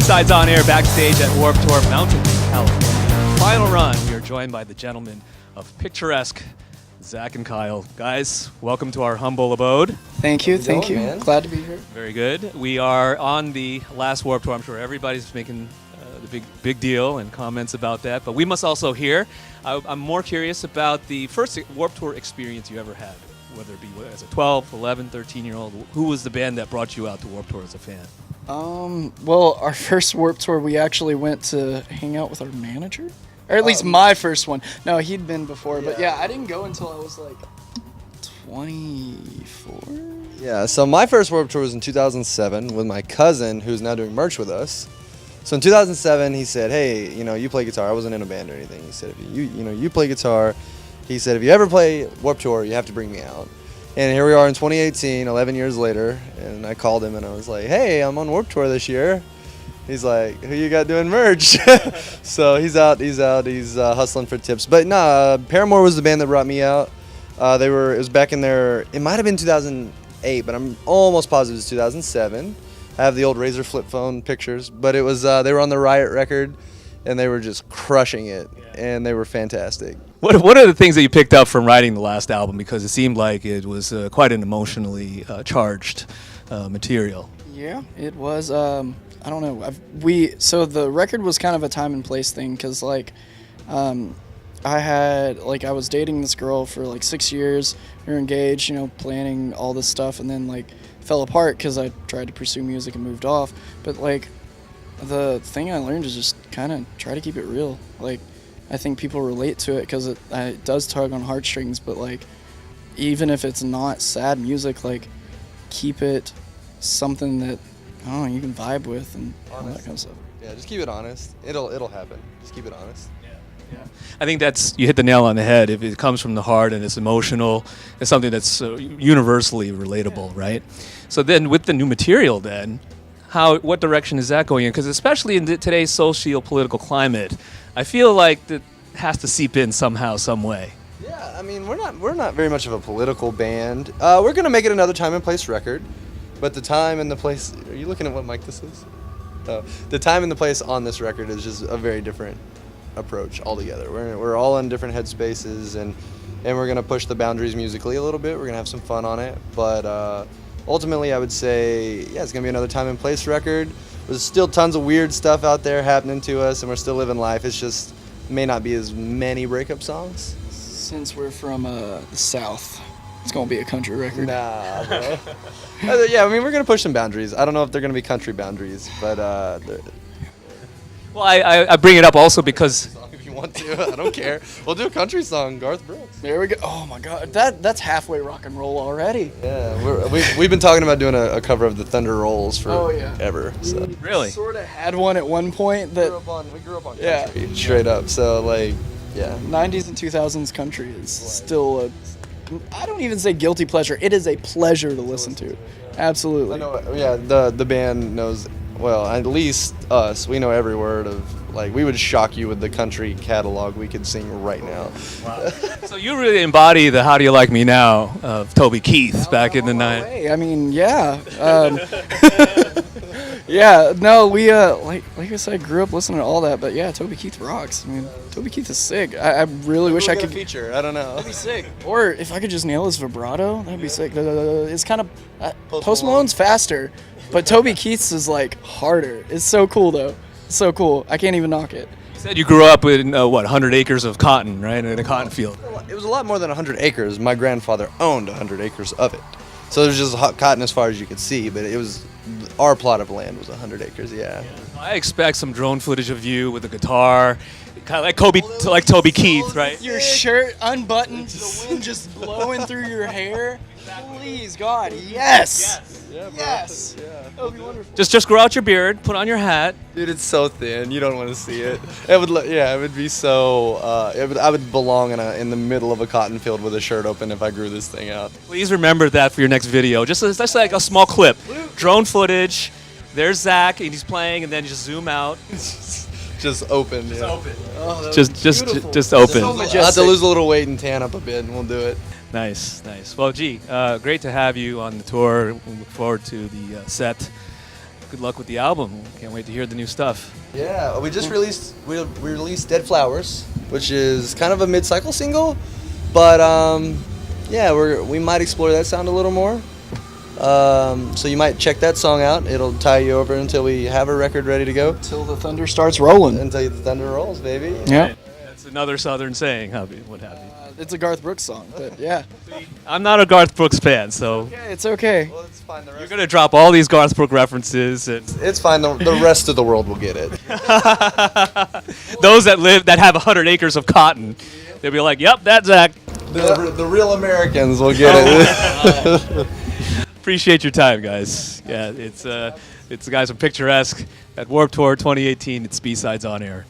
B-Sides on air backstage at Warped Tour Mountain View, California. Final run, we are joined by the gentlemen of Picturesque, Zach and Kyle. Guys, welcome to our humble abode. Thank you, thank you. Man? Glad to be here. Very good. We are on the last Warped Tour. I'm sure everybody's making the big deal and comments about that, but we must also hear. I'm more curious about the first Warped Tour experience you ever had, whether it be as a 12, 11, 13-year-old. Who was the band that brought you out to Warped Tour as a fan? Well, our first Warped Tour, we actually went to hang out with our manager. Or at least my first one. No, he'd been before, but yeah, I didn't go until I was like 24. Yeah, so my first Warped Tour was in 2007 with my cousin, who's now doing merch with us. So in 2007, he said, hey, you play guitar. I wasn't in a band or anything. He said, if you play guitar. He said, if you ever play Warped Tour, you have to bring me out. And here we are in 2018, 11 years later, and I called him and I was like, hey, I'm on Warped Tour this year. He's like, who you got doing merch? So he's out, he's hustling for tips. But no, Paramore was the band that brought me out. It was back in there, it might have been 2008, but I'm almost positive it was 2007. I have the old Razor flip phone pictures, but it was, they were on the Riot record, and they were just crushing it, and they were fantastic. What are the things that you picked up from writing the last album? Because it seemed like it was quite an emotionally charged material. Yeah, it was. I don't know. So the record was kind of a time and place thing because I was dating this girl for like 6 years. We were engaged, planning all this stuff, and then fell apart because I tried to pursue music and moved off. But the thing I learned is just kind of try to keep it real. I think people relate to it because it does tug on heartstrings, but even if it's not sad music, keep it something that you can vibe with and all that kind of stuff. Yeah, just keep it honest. It'll happen. Just keep it honest. Yeah. I think you hit the nail on the head. If it comes from the heart and it's emotional, it's something that's universally relatable, right? So then with the new material then, what direction is that going in? Because especially in today's socio-political climate, I feel like that has to seep in somehow, some way. Yeah, I mean, we're not very much of a political band. We're gonna make it another time and place record, but the time and the place. Are you looking at what mic this is? The time and the place on this record is just a very different approach altogether. We're all in different headspaces, and we're gonna push the boundaries musically a little bit. We're gonna have some fun on it, but ultimately, I would say, yeah, it's gonna be another time and place record. There's still tons of weird stuff out there happening to us, and we're still living life. It's just may not be as many breakup songs. Since we're from the South, it's gonna be a country record. Nah, bro. Yeah, I mean, we're gonna push some boundaries. I don't know if they're gonna be country boundaries, but well, I bring it up also because if you want to, I don't care. We'll do a country song, Garth Brooks. There we go. Oh my God, that's halfway rock and roll already. Yeah, we've been talking about doing a cover of the Thunder Rolls for ever. So. Really? We sort of had one at one point that we grew up on country, straight up. So 90s and 2000s country is still I don't even say guilty pleasure. It is a pleasure to listen to. Absolutely. I know, yeah, the band knows, well, at least us, we know every word of, we would shock you with the country catalog we could sing right now. Wow. So you really embody the How Do You Like Me Now of Toby Keith back in the 90s. I mean, yeah. Yeah, no, we, like I said, grew up listening to all that, but yeah, Toby Keith rocks. I mean, Toby Keith is sick. I really wish I could feature. I don't know. That'd be sick. Or if I could just nail his vibrato, that'd be sick. It's kind of Post Malone's faster, but Toby Keith's is harder. It's so cool though. It's so cool. I can't even knock it. You said you grew up in 100 acres of cotton, right, in a cotton field. It was a lot more than 100 acres. My grandfather owned 100 acres of it, so there's just cotton as far as you could see. But it was our plot of land was 100 acres. Yeah. I expect some drone footage of you with a guitar. Kind of like Toby Keith, right? Your shirt unbuttoned, the wind just blowing through your hair. Please, God, yes. Yeah, yes. Yeah. That would be wonderful. Just grow out your beard, put on your hat. Dude, it's so thin. You don't want to see it. It would be so. I would belong in the middle of a cotton field with a shirt open if I grew this thing out. Please remember that for your next video. That's like a small clip. Drone footage. There's Zach, and he's playing, and then just zoom out. Just open. Just yeah. open. Oh, just open. So I'll have to lose a little weight and tan up a bit, and we'll do it. Nice. Well, great to have you on the tour. We look forward to the set. good luck with the album. Can't wait to hear the new stuff. Yeah, we just we released Dead Flowers, which is kind of a mid-cycle single, but yeah, we might explore that sound a little more. So you might check that song out. It'll tie you over until we have a record ready to go. Until the thunder starts rolling. Until the thunder rolls, baby. Yeah. That's another Southern saying, what have you. It's a Garth Brooks song, but yeah. I'm not a Garth Brooks fan, so Okay, it's okay. Well, it's fine. you're going to drop all these Garth Brooks references. And It's fine. The rest of the world will get it. those that have 100 acres of cotton, they'll be like, yep, that's Zach. The real Americans will get it. Appreciate your time, guys. Yeah, it's the guys from Picturesque at Warped Tour 2018. It's B-Sides on Air.